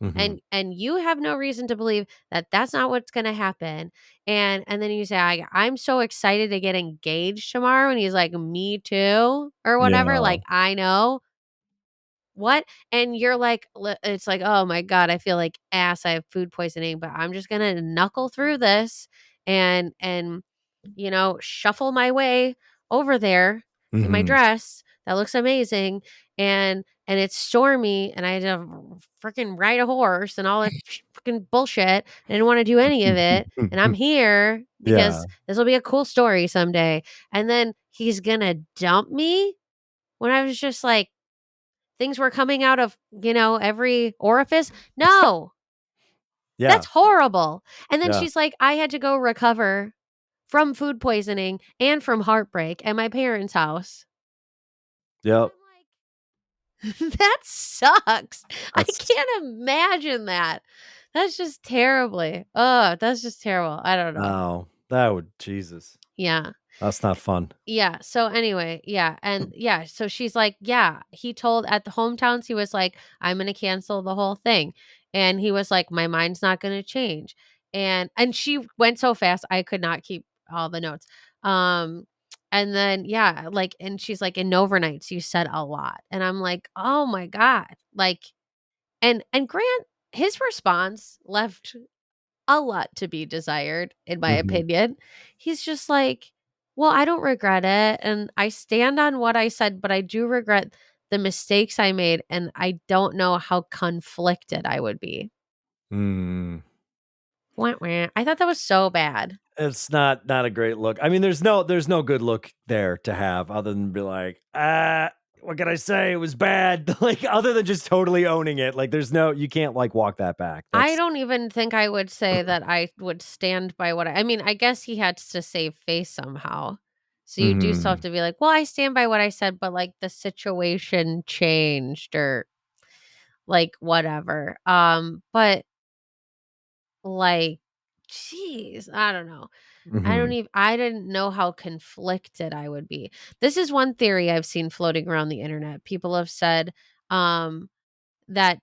Mhm. And you have no reason to believe that that's not what's gonna happen. And then you say, I'm so excited to get engaged tomorrow. And he's like, me too, or whatever. Yeah. Like, I know what? And you're like it's like, "Oh my god, I feel like ass. I have food poisoning, but I'm just gonna knuckle through this and shuffle my way over there in my Mhm. dress that looks amazing, and it's stormy, and I had to freaking ride a horse and all that freaking bullshit. I didn't wanna do any of it, and I'm here Yeah. because this will be a cool story someday." And then he's gonna dump me when I was just like things were coming out of, every orifice. No, Yeah. that's horrible. And then Yeah. she's like, I had to go recover from food poisoning and from heartbreak at my parents' house. And Yep. I'm like, that sucks. I That's can't imagine that. That's just terribly. Oh, that's just terrible. I don't know. no, that would Jesus. Yeah. That's not fun. Yeah, so anyway, yeah, and yeah, so she's like, "Yeah," he told at the hometowns, he was like, "I'm gonna cancel the whole thing," and he was like, "My mind's not gonna change," and she went so fast, I could not keep all the notes, and then, yeah, like and she's like, "In overnights, you said a lot," and I'm like, "Oh my god," like and Grant, his response left a lot to be desired, in my Mhm. opinion. He's just like, "Well, I don't regret it, and I stand on what I said, but I do regret the mistakes I made, and I don't know how conflicted I would be." Mm. Wah, wah. I thought that was so bad. It's not a great look. I mean, there's no good look there to have other than be like, "Ah, what can I say? It was bad." Like, other than just totally owning it, like, there's no you can't, like, walk that back. I That's don't even think I would say that I would stand by what I mean, I guess he had to save face somehow. So you do still have mhm. to be like, "Well, I stand by what I said, but, like, the situation changed," or like, whatever. But, like, jeez, I don't know. Mhm. I didn't know how conflicted I would be. This is one theory I've seen floating around the internet. People have said, that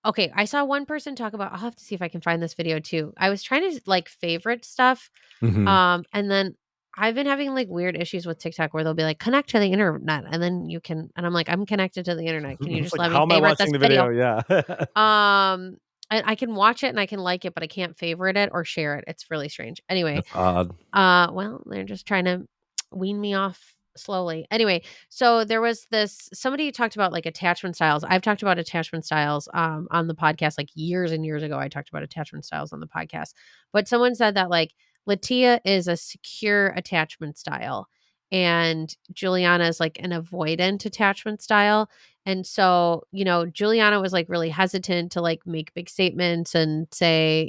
okay, I saw one person talk about I'll have to see if I can find this video too. I was trying to, like, favorite stuff, Mhm. and then I've been having, like, weird issues with TikTok where they'll be like, "Connect to the internet," and then you can and I'm like, "I'm connected to the internet. Can you It's just like, let me how am I favorite this watching the video?" video? Yeah. I can watch it and I can like it, but I can't favorite it or share it. It's really strange. Anyway, That's odd. well, they're just trying to wean me off slowly. Anyway, so there was this somebody talked about like attachment styles. I've talked about attachment styles on the podcast like years and years ago. I talked about attachment styles on the podcast. But someone said that like Latia is a secure attachment style and Juliana is like an avoidant attachment style. And so, Juliana was like really hesitant to like make big statements and say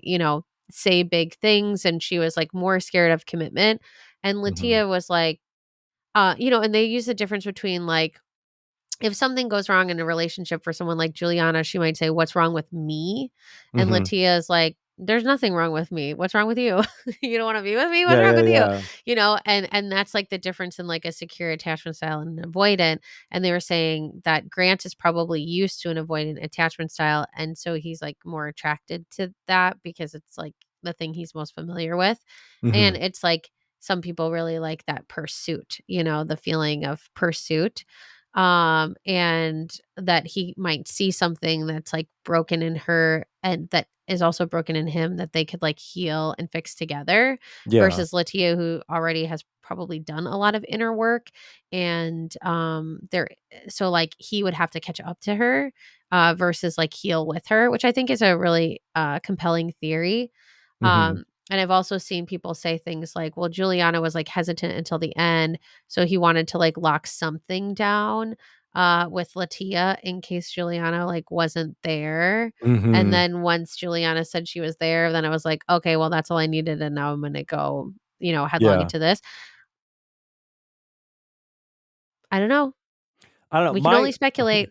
big things. And she was like more scared of commitment. And Mhm. Latia was like, and they use the difference between like, if something goes wrong in a relationship for someone like Juliana, she might say, "What's wrong with me?" And Mhm. Latia is like, "There's nothing wrong with me. What's wrong with you? You don't want to be with me? What's Yeah, wrong yeah, with you?" yeah. And that's like the difference in like a secure attachment style and an avoidant. And they were saying that Grant is probably used to an avoidant attachment style, and so he's like more attracted to that because it's like the thing he's most familiar with. And Mhm. it's like some people really like that pursuit, the feeling of pursuit, and that he might see something that's like broken in her and that is also broken in him that they could like heal and fix together, Yeah. versus Latia, who already has probably done a lot of inner work. And there so like he would have to catch up to her, versus like heal with her, which I think is a really compelling theory. Mhm. And I've also seen people say things like, well, Juliana was like hesitant until the end, so he wanted to like lock something down with Latia in case Juliana like wasn't there. And Mhm. then once Juliana said she was there, then I was like, okay, well, that's all I needed. And now I'm going to go, headlong Yeah. into this. I don't know. I don't know. We can only speculate.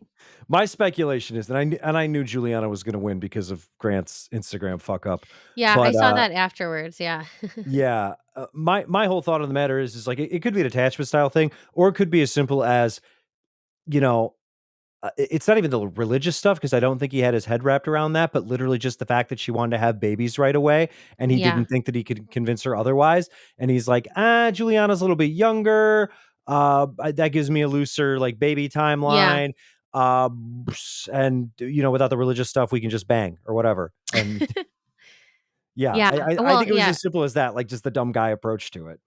My speculation is that I knew Juliana was gonna win because of Grant's Instagram fuck up, Yeah, I but, saw that afterwards. Yeah. yeah, my whole thought on the matter is like, it could be an attachment style thing, or it could be as simple as, you know, it's not even the religious stuff because I don't think he had his head wrapped around that, but literally just the fact that she wanted to have babies right away, and he Yeah. didn't think that he could convince her otherwise, and he's like, "Ah, Juliana's a little bit younger, that gives me a looser, like, baby Yeah. timeline, and, without the religious stuff, we can just bang or whatever," and yeah, Yeah. I Well, think it was yeah. as simple as that, like, just the dumb guy approach to it.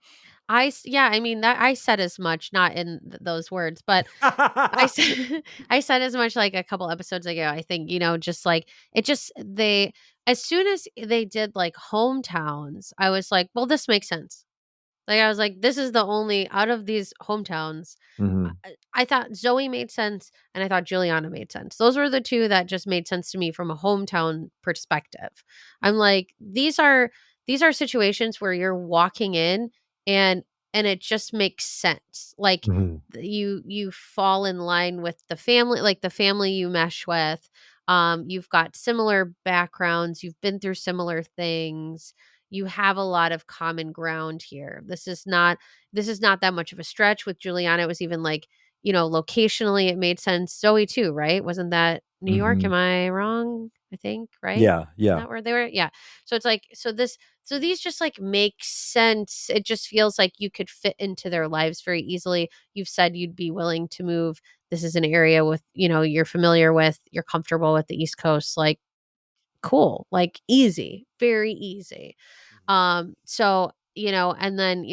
Yeah, I mean, that I said as much, not in those words, but I said I said as much like a couple episodes ago. I think, just like it just they as soon as they did like hometowns, I was like, well, this makes sense. Like I was like, this is the only out of these hometowns. Mhm, I thought Zoe made sense and I thought Juliana made sense. Those were the two that just made sense to me from a hometown perspective. I'm like, these are situations where you're walking in and it just makes sense. Like mhm, you fall in line with the family, like the family you mesh with. You've got similar backgrounds, you've been through similar things. You have a lot of common ground here. This is not that much of a stretch with Juliana. It was even like, locationally it made sense. Zoe too, right? Wasn't that New York? mhm. Am I wrong? I think, right? Yeah, Isn't yeah. that where they were? Yeah. So it's like, so these just like make sense. It just feels like you could fit into their lives very easily. You've said you'd be willing to move. This is an area with, you're familiar with, you're comfortable with the East Coast. Like, cool, like easy, very easy. So, and then,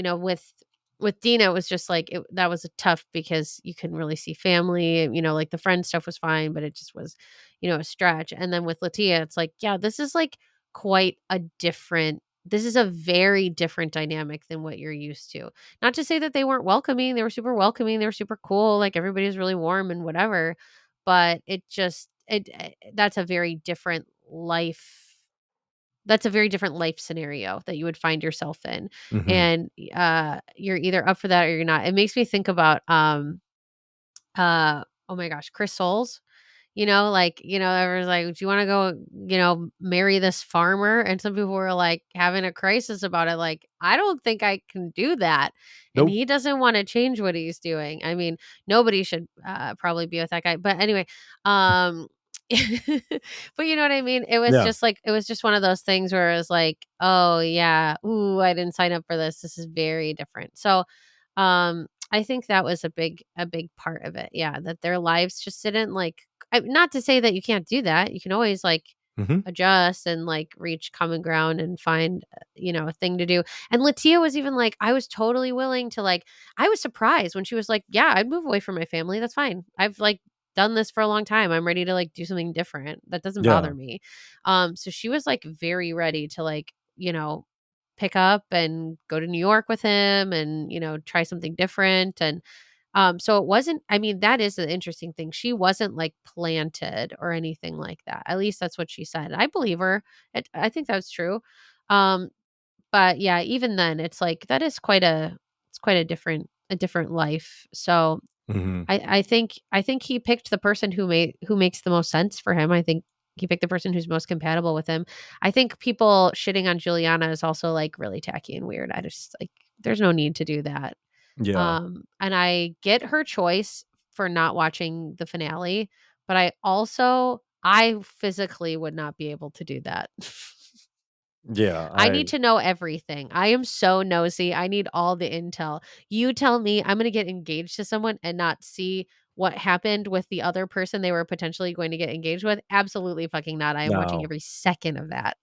with Dina, it was just like that was a tough because you couldn't really see family, like the friend stuff was fine, but it just was, a stretch. And then with Latia, it's like, yeah, this is a very different dynamic than what you're used to. Not to say that they weren't welcoming, they were super welcoming, they were super cool, like everybody's really warm and whatever, but that's a very different life scenario that you would find yourself in. Mhm. And, you're either up for that or you're not. It makes me think about, oh my gosh, Chris Soules. Like, everyone's like, "Do you wanna go, marry this farmer?" And some people were, like, having a crisis about it, like, "I don't think I can do that." And Nope. he doesn't wanna change what he's doing. I mean, nobody should, probably be with that guy. But anyway, um, but you know what I mean? Yeah. It was just one of those things where it was like, "Oh, yeah. Ooh, I didn't sign up for this. This is very different." So, I think that was a big part of it. Yeah, that their lives just didn't like not to say that you can't do that. You can always like Mhm. adjust and like reach common ground and find a thing to do. And Latia was even like, I was totally willing to like I was surprised when she was like, "Yeah, I'd move away from my family. That's fine. I've like done this for a long time. I'm ready to like do something different. That doesn't Yeah. bother me." So she was like very ready to like, pick up and go to New York with him and, try something different. And so it wasn't, I mean, that is the interesting thing. She wasn't like planted or anything like that. At least that's what she said. I believe her. I think that's true. Um, but yeah, even then it's like that is quite a different life. So Mhm. I think he picked the person who makes the most sense for him. I think he picked the person who's most compatible with him. I think people shitting on Juliana is also like really tacky and weird. I just like there's no need to do that. Yeah. And I get her choice for not watching the finale, but I physically would not be able to do that. Yeah, I need to know everything. I am so nosy. I need all the intel. You tell me I'm going to get engaged to someone and not see what happened with the other person they were potentially going to get engaged with? Absolutely fucking not. I am watching no. every second of that.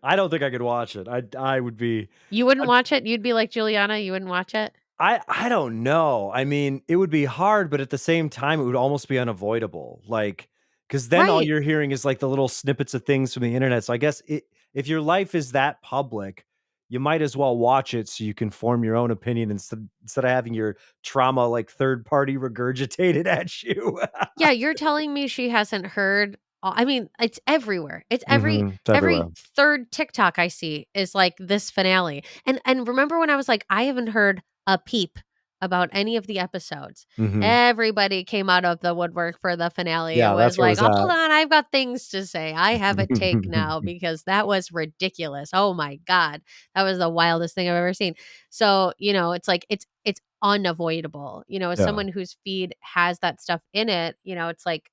I don't think I could watch it. I would be You wouldn't I watch it? You'd be like Juliana, you wouldn't watch it? I don't know. I mean, it would be hard, but at the same time, it would almost be unavoidable. Like, because then all Right. you're hearing is like the little snippets of things from the internet. So I guess if your life is that public, you might as well watch it so you can form your own opinion instead of having your trauma like third party regurgitated at you. Yeah, you're telling me she hasn't heard I mean, it's everywhere. It's It's every everywhere. 3rd TikTok I see is like this finale. And remember when I was like, I haven't heard a peep about any of the episodes. Hmm. Everybody came out of the woodwork for the finale. It Yeah, was that's where it like, was at. "Hold on, I've got things to say. I have a take now because that was ridiculous. Oh my god. That was the wildest thing I've ever seen." So, it's like it's unavoidable. As Yeah. someone whose feed has that stuff in it, it's like,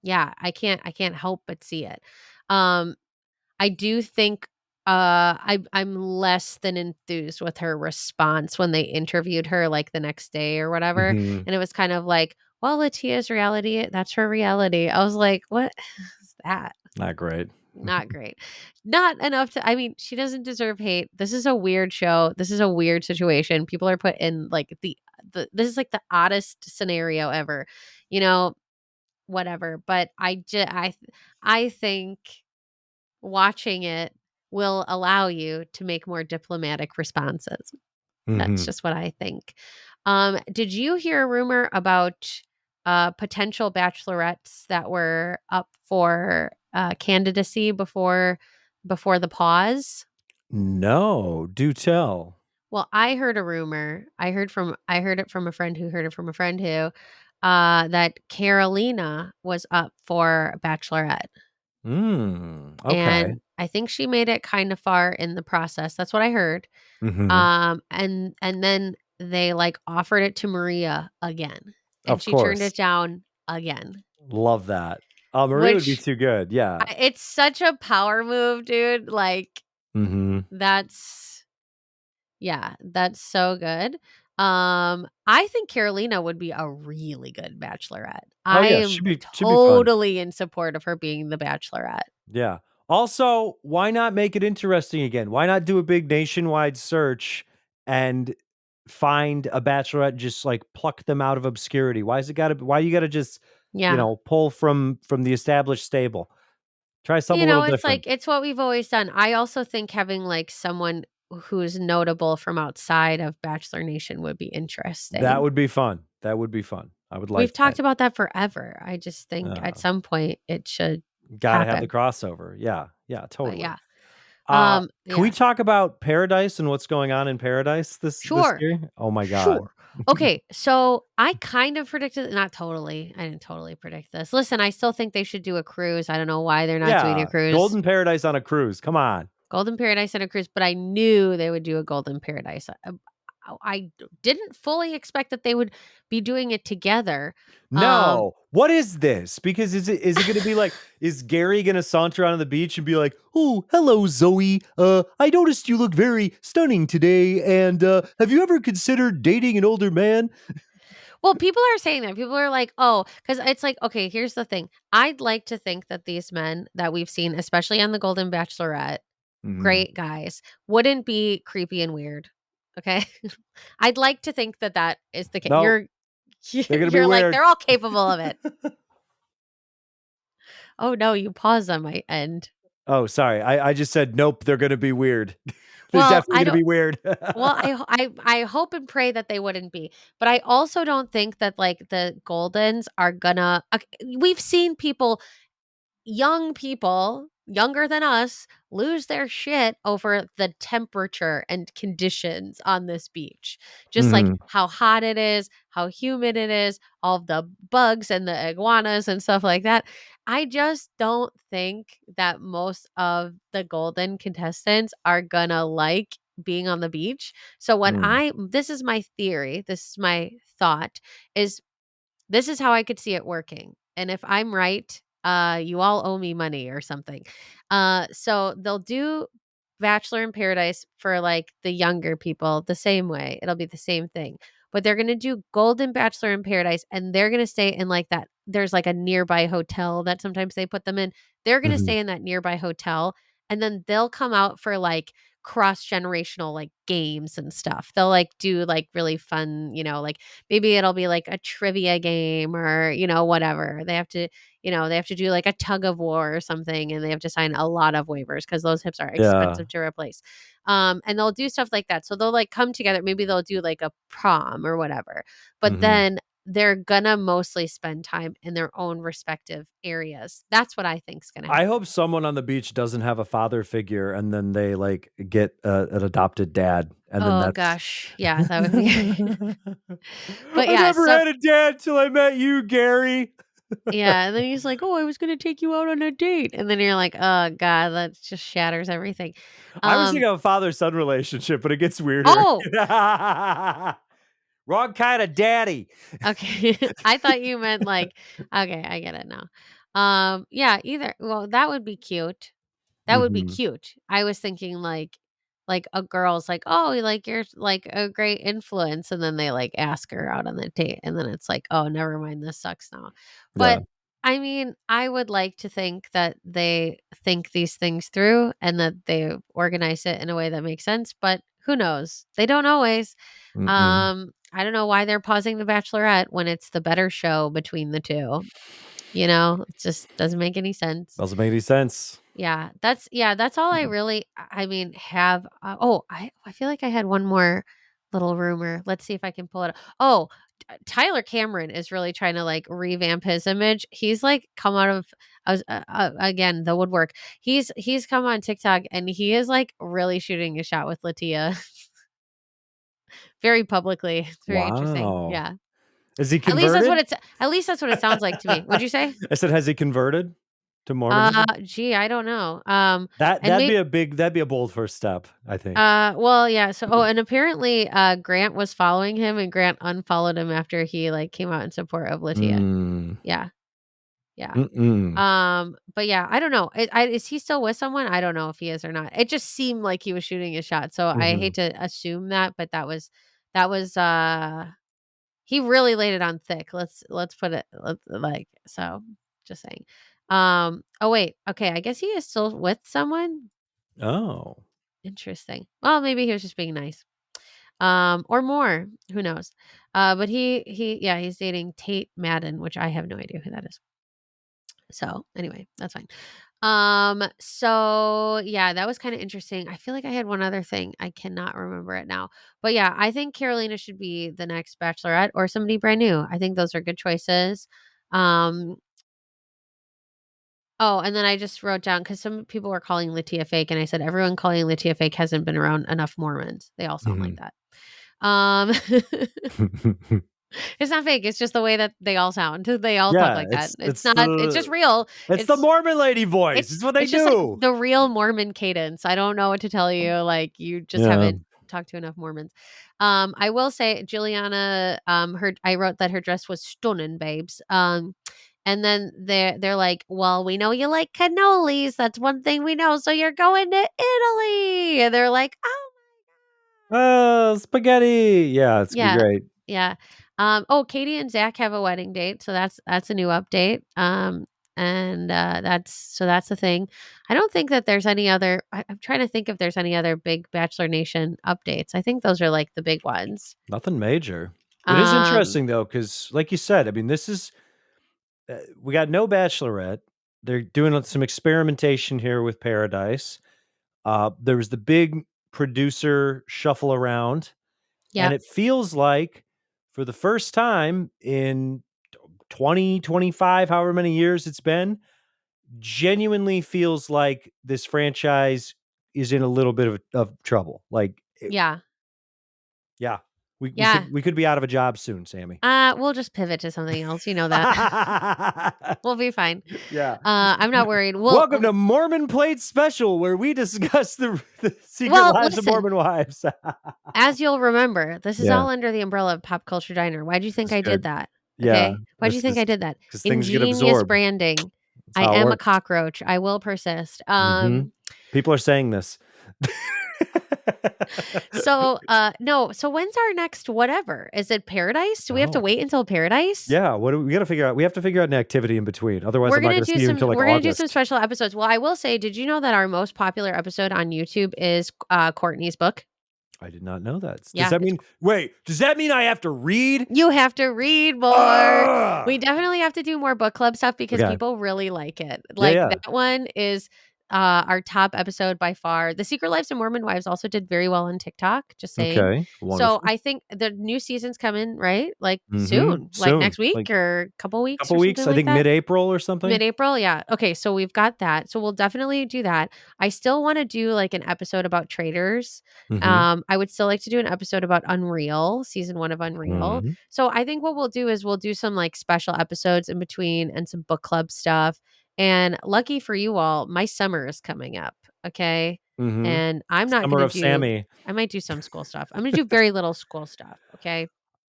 yeah, I can't help but see it. Um, I do think I'm less than enthused with her response when they interviewed her like the next day or whatever. Hmm. And it was kind of like, well, Latia's reality, that's her reality. I was like, what is that? Not great. Not great. Not enough to I mean, she doesn't deserve hate. This is a weird show. This is a weird situation. People are put in like the this is like the oddest scenario ever. You know, whatever. But I think watching it will allow you to make more diplomatic responses. That's Hmm. just what I think. Did you hear a rumor about potential bachelorettes that were up for candidacy before the pause? No, do tell. Well, I heard a rumor. I heard it from a friend who heard it from a friend who that Carolina was up for bachelorette. Okay. And I think she made it kind of far in the process. That's what I heard. Mhm. And then they, like, offered it to Maria again, and Of she turned course. it down again, Love that. Maria would be which too good, yeah. it's such a power move, dude, like, Mhm. that's yeah, that's so good. I think Carolina would be a really good bachelorette. Oh, I yeah, am should be fun. totally in support of her being the bachelorette. Yeah. Also, why not make it interesting again? Why not do a big nationwide search and find a bachelorette, just, like, pluck them out of obscurity? Why you gotta just, Yeah. pull from the established stable? Try something a little It's different. like it's what we've always done. I also think having, like, someone who's notable from outside of Bachelor Nation would be That interesting. would be fun. That would be fun. I would We've like that. talked about that forever. I just think at Uh, some point it should Gotta have the happen. crossover. Yeah, yeah, But totally. yeah. Um, Can we yeah. talk about Paradise and what's going on in Paradise this Sure. year? Oh my god. Sure. Okay, so I kind of predicted not totally. I didn't totally predict this. Listen, I still think they should do a cruise. I don't know why they're not doing a Yeah, cruise. Golden Paradise on a cruise, come on. Golden Paradise and a cruise, but I knew they would do a Golden Paradise. Didn't fully expect that they would be doing it together. Um, No, what is this? Because is it gonna be like, is Gary gonna saunter onto the beach and be like, "Oh, hello, Zoe. I noticed you look very stunning today, and, have you ever considered dating an older man?" well, people are saying that. People are like, "Oh," because it's like, okay, here's the thing. I'd like to think that these men that we've seen, especially on The Golden Bachelorette, Mhm. great guys, wouldn't be creepy and weird. Okay, I'd like to think that that is the case. No, they're gonna be You're like weird. they're all capable of it. Oh no, you paused on my end. Oh, sorry. I just said, "Nope, they're gonna be weird." They're Well, definitely I gonna don't be weird. well, I hope and pray that they wouldn't be, but I also don't think that, like, the Goldens are gonna we've seen young people, younger than us, lose their shit over the temperature and conditions on this beach. Just like Mhm, how hot it is, how humid it is, all of the bugs and the iguanas and stuff like that. I just don't think that most of the golden contestants are gonna like being on the beach. So mm, this is my theory, this is my thought, is this is how I could see it working, and if I'm right, you all owe me money or something. So they'll do Bachelor in Paradise for, like, the younger people the same way, it'll be the same thing, but they're gonna do Golden Bachelor in Paradise, and they're gonna stay in, like, that there's, like, a nearby hotel that sometimes they put them in. They're gonna mhm. stay in that nearby hotel, and then they'll come out for, like, cross-generational, like, games and stuff. They'll, like, do, like, really fun, like, maybe it'll be like a trivia game or, whatever. They have to do like a tug of war or something and they have to sign a lot of waivers because those hips are Yeah, expensive to replace. And they'll do stuff like that. So they'll like come together. Maybe they'll do like a prom or whatever. But mhm. then they're gonna mostly spend time in their own respective areas. That's what I think's gonna I hope happen. someone on the beach doesn't have a father figure, and then they, like, get an adopted dad, and then Oh that's gosh. Yeah, that would be but I yeah, never so had a dad till I met you, Gary. yeah, and then he's like, "Oh, I was gonna take you out on a date," and then you're like, "Oh god, that just shatters everything." I was Um, thinking of a father-son relationship, but it gets weirder. oh, Wrong kinda daddy. okay. I thought you meant like okay, I get it now. Yeah, that would be cute. That would be Mhm. cute. I was thinking like a girl's like, "Oh, like you're like a great influence," and then they like ask her out on the date, and then it's like, "Oh, never mind, this sucks now." Yeah. But I mean, I would like to think that they think these things through and that they organize it in a way that makes sense, but who knows? They don't always. Mm-mm. I don't know why they're pausing The Bachelorette when it's the better show between the 2. It just doesn't make any sense. Doesn't make any sense. That's all I really I mean, have I feel like I had one more little rumor. Let's see if I can pull it up. Oh, Tyler Cameron is really trying to, like, revamp his image. He's, like, come out of again, the woodwork. He's come on TikTok, and he is, like, really shooting a shot with Latia very publicly. It's very interesting. Wow. Yeah. Is he converted? At least that's what it sounds like to me. What'd you say? I said, has he converted to Mormonism? Gee, I don't know. That And that'd be a bold first step, I think. well, yeah, and apparently, Grant was following him, and Grant unfollowed him after he, like, came out in support of Litia. Mm. Yeah, yeah. Mm-mm. But yeah, I don't know. Is he still with someone? I don't know if he is or not. It just seemed like he was shooting a shot, so I hate Mhm. to assume that, but that was he really laid it on thick. Let's put it like so, just saying. Oh, wait, okay, I guess he is still with someone? Oh. Interesting. Well, maybe he was just being nice. Or more, who knows? But yeah, he's dating Tate Madden, which I have no idea who that is. So, anyway, that's fine. So yeah, that was kind of interesting. I feel like I had one other thing. I cannot remember it now. But yeah, I think Carolina should be the next bachelorette or somebody brand new. I think those are good choices. Um, oh, and then I just wrote down because some people were calling Latia fake, and I said everyone calling Latia fake hasn't been around enough Mormons. They all sound like Mhm. that. It's not fake, it's just the way that they all sound. They all talk Yeah, like that. It's just the real. it's the It's Mormon lady voice. It's what they it's just like do. the real Mormon cadence. I don't know what to tell you, like, you just Yeah. haven't talked to enough Mormons. I will say Juliana, I wrote that her dress was stunning, babes. And then they're like, "Well, we know you like cannolis. That's one thing we know. So you're going to Italy." And they're like, "Oh Oh, spaghetti. Yeah, it's gonna be yeah, great. yeah. Katie and Zach have a wedding date, so that's a new update. And that's the thing. I don't think that there's any other. I'm trying to think if there's any other big Bachelor Nation updates. I think those are like the big ones. Nothing major. It is Um, interesting though, because like you said, I mean, this is we got no bachelorette. They're doing some experimentation here with Paradise. There was the big producer shuffle around, and Yep. it feels like for the first time in 20, 25, however many years it's been, genuinely feels like this franchise is in a little bit of trouble. Like, Yeah. yeah, we Yeah. could be out of a job soon, Sammy. We'll just pivot to something else. You know that. We'll be fine. Yeah. I'm not worried. Welcome to Mormon Plate Special, where we discuss the secret Well, lives of listen. Mormon wives. As you'll remember, this is Yeah, all under the umbrella of Pop Culture Diner. Why do you think that's I did good. that? Yeah, Okay. Why do you this think is I did that? because things get Ingenious absorbed. branding. That's I how it am a works. cockroach. I will persist. People are saying this. No, so when's our next whatever? Is it Paradise? Do we have to Oh, wait until Paradise? yeah. What do we got to figure out? We have to figure out an activity in between. Otherwise, I'm not going to see you until like We're gonna do some August. special episodes. Well, I will say, did you know that our most popular episode on YouTube is Courtney's book? I did not know that. Does Yeah, that mean? Wait, does that mean I have to read? you have to read more. We Ah! definitely have to do more book club stuff because Okay. people really like it. Yeah, Like, yeah. that one is, our top episode by far. The Secret Lives of Mormon Wives also did very well on TikTok, just saying. Okay. So, Wonderful. I think the new season's coming, right? Like, Mm-hmm. soon, like, Soon, next week like or couple a weeks couple or weeks. something I like think that? mid-April or something. Mid-April? Yeah. Okay, so we've got that. So we'll definitely do that. I still wanna do, like, an episode about traders. Mm-hmm. I would still like to do an episode about Unreal, season 1 of Unreal. Mm-hmm. So I think what we'll do is we'll do some, like, special episodes in between and some book club stuff. And lucky for you all, my summer is coming up, okay? Mm-hmm. And I'm not Summer gonna of do Sammy. I might do some school stuff. I'm gonna do very little school stuff, okay?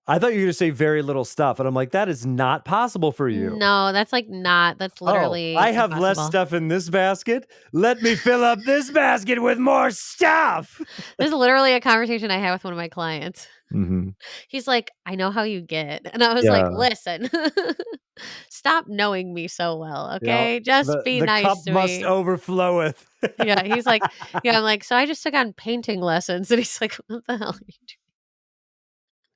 I thought you were going to say very little stuff, and I'm like, that is not possible for you. No, that's Oh, I literally have less impossible. stuff in this basket. Let me fill up this basket with more stuff. This is literally a conversation I had with one of my clients. Mm-hmm. He's like, "I know how you get." And I was like, Yeah. "Listen, stop knowing me so well, Yeah. okay? Just be The nice cup to must me." overfloweth. Yeah, he's like, yeah, I'm like, "So I just took on painting lessons." And he's like, "What the hell are you doing?"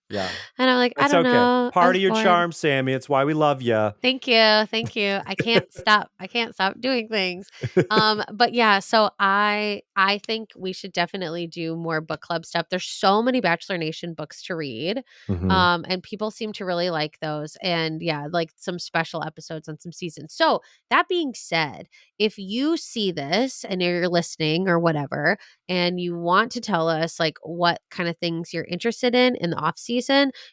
Yeah. And I'm like, "I It's don't okay. know. I Part was of your bored." charm, Sammy. It's why we love you. Thank you. Thank you. I can't stop. I can't stop doing things. But yeah, so I think we should definitely do more book club stuff. There's so many Bachelor Nation books to read. Mm-hmm. And people seem to really like those. And yeah, like some special episodes on some seasons. So that being said, if you see this and you're listening or whatever, and you want to tell us like what kind of things you're interested in the off season,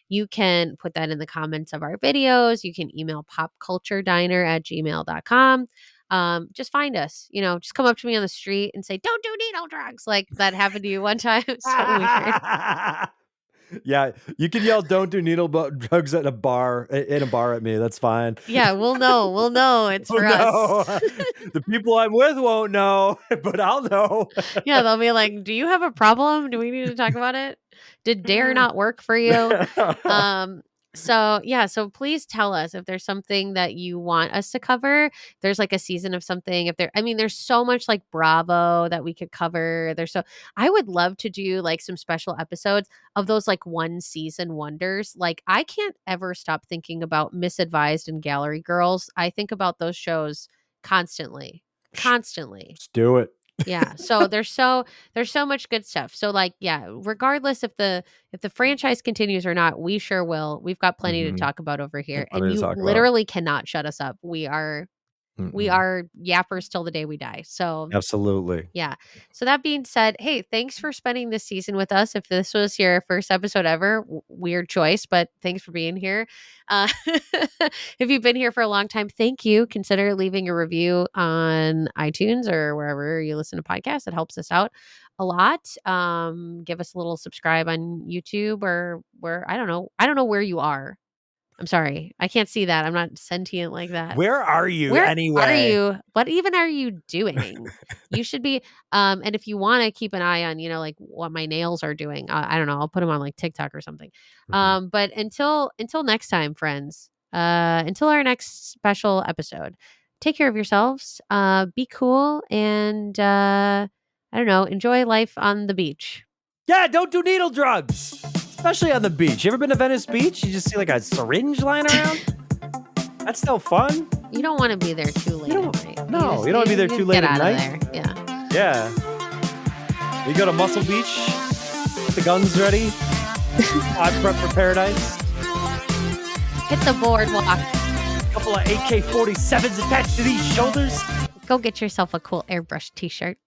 you can put that in the comments of our videos. You can email popculturediner@gmail.com. Just find us, just come up to me on the street and say, "Don't do needle drugs." Like that happened to you one time. It's so weird. Yeah, you can yell "Don't do drugs" at a bar in a bar at me. That's fine. Yeah, we'll know. We'll know. It's Oh for us. no, the people I'm with won't know, but I'll know. Yeah, they'll be like, "Do you have a problem? Do we need to talk about it? Did Dare not work for you?" Um, so yeah, so please tell us if there's something that you want us to cover. There's like a season of something. There's so much like Bravo that we could cover. I would love to do like some special episodes of those like one season wonders. Like I can't ever stop thinking about Misadvised and Gallery Girls. I think about those shows constantly. Shh, Constantly. let's do it. Yeah. So there's so much good stuff. So like, yeah, regardless if the franchise continues or not, we sure will. We've got plenty to Mhm. talk about over here. Plenty And to you talk about. literally cannot shut us up. We Mm-mm. are yappers till the day we die. So Absolutely. yeah. So that being said, hey, thanks for spending this season with us. If this was your first episode ever, weird choice, but thanks for being here. If you've been here for a long time, thank you. Consider leaving a review on iTunes or wherever you listen to podcasts. It helps us out a lot. Give us a little subscribe on YouTube or where I don't know. I don't know where you are. I'm sorry. I can't see that. I'm not sentient like that. Where are you Where are anyway? you? What even are you doing? You should be and if you wanna keep an eye on, like, what my nails are doing, I don't know, I'll put them on, like, TikTok or something. Mhm. But until next time, friends, until our next special episode, take care of yourselves, be cool, and, I don't know, enjoy life on the beach. Yeah, don't do needle drugs, especially on the beach. You ever been to Venice Beach? You just see like a syringe lying around. That's no fun. You don't wanna be there too late You at don't. night. No, you don't want to be there too just late get at out of night. there. Yeah. Yeah. We go to Muscle Beach. Get the guns ready. Pod prep for paradise. Hit the boardwalk. A couple of AK-47s attached to these shoulders. Go get yourself a cool airbrush t-shirt.